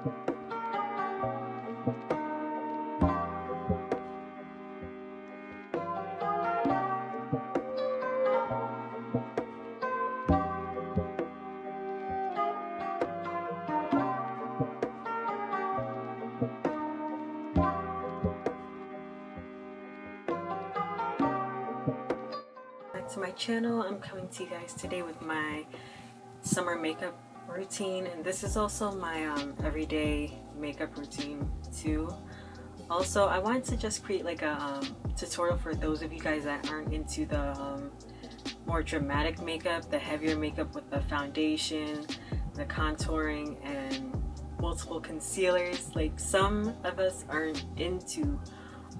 Back to my channel. I'm coming to you guys today with my summer makeup routine, and this is also my everyday makeup routine too. Also, I wanted to just create like a tutorial for those of you guys that aren't into the more dramatic makeup, the heavier makeup with the foundation, the contouring, and multiple concealers. Like, some of us aren't into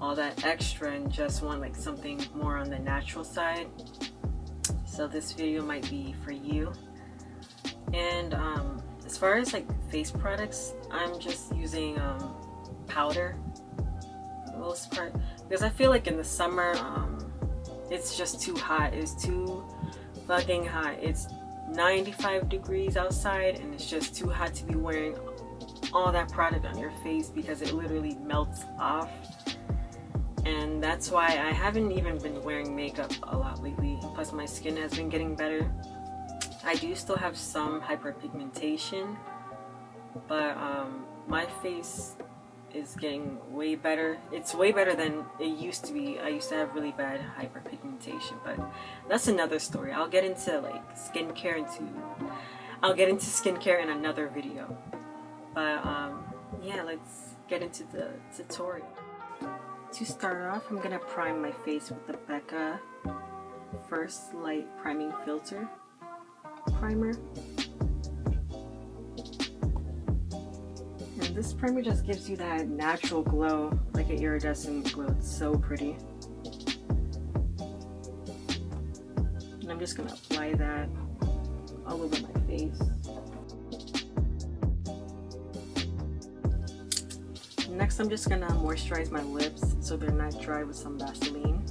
all that extra and just want like something more on the natural side. So this video might be for you. And as far as like face products, I'm just using powder for the most part, because I feel like in the summer it's just too hot. It's too fucking hot. It's 95 degrees outside and it's just too hot to be wearing all that product on your face because it literally melts off. And that's why I haven't even been wearing makeup a lot lately. Plus my skin has been getting better. I do still have some hyperpigmentation, but my face is getting way better. It's way better than it used to be. I used to have really bad hyperpigmentation, but that's another story. I'll get into like skincare in another video. But yeah, let's get into the tutorial. To start off, I'm gonna prime my face with the Becca First Light Priming Filter primer. And this primer just gives you that natural glow, like an iridescent glow. It's so pretty. And I'm just gonna apply that all over my face. Next, I'm just gonna moisturize my lips so they're not dry with some Vaseline.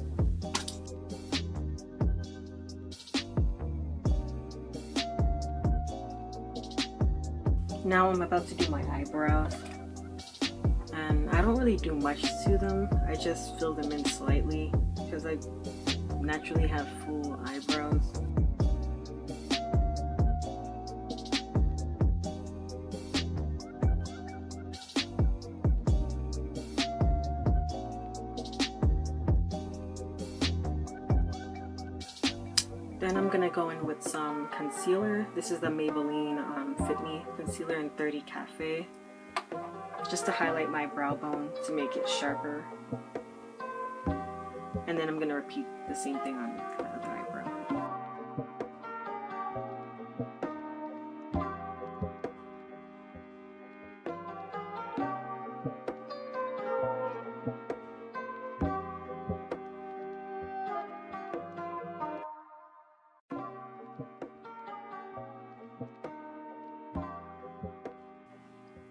Now I'm about to do my eyebrows, and I don't really do much to them. I just fill them in slightly because I naturally have full eyebrows. Then I'm gonna go in with some concealer. This is the Maybelline Fit Me Concealer in 30 Cafe, just to highlight my brow bone to make it sharper. And then I'm gonna repeat the same thing on the other eyebrow.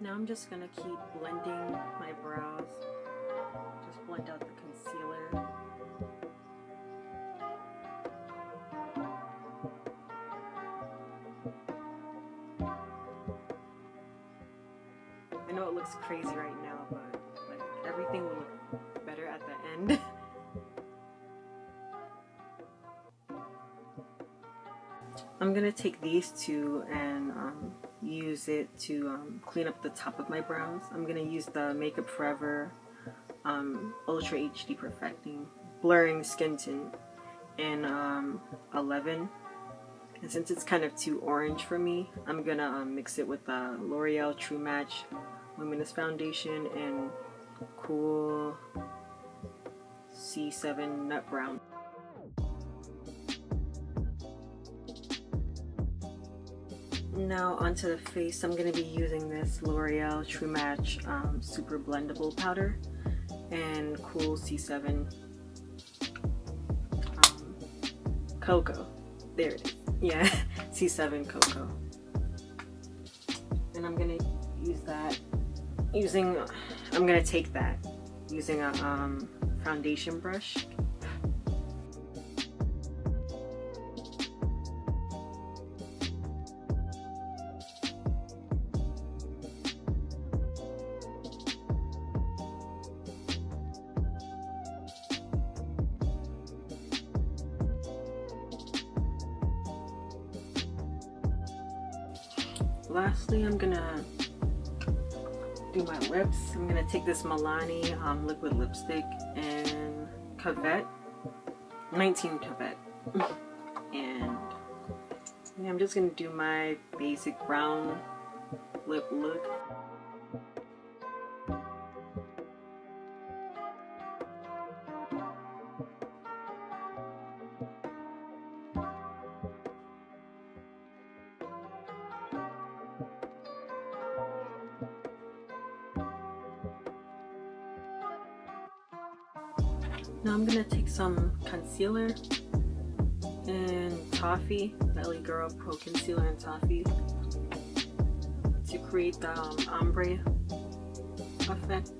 Now I'm just gonna keep blending my brows. Just blend out the concealer. I know it looks crazy right now, but like everything will look better at the end. I'm gonna take these two and use it to clean up the top of my brows. I'm gonna use the Makeup Forever Ultra HD Perfecting Blurring Skin Tint in 11. And since it's kind of too orange for me, I'm gonna mix it with L'Oreal True Match Luminous Foundation in Cool C7 Nut Brown. Now onto the face, I'm going to be using this L'Oreal True Match Super Blendable Powder and Cool C7 Cocoa. There it is. Yeah, C7 Cocoa. And I'm going to use that I'm going to take that using a foundation brush. lastly, I'm gonna do my lips. I'm gonna take this Milani liquid lipstick and Cavette, 19 Cavette, and yeah, I'm just gonna do my basic brown lip look. Now I'm gonna take some concealer and Toffee, Belly Girl Pro Concealer and Toffee, to create the ombre effect.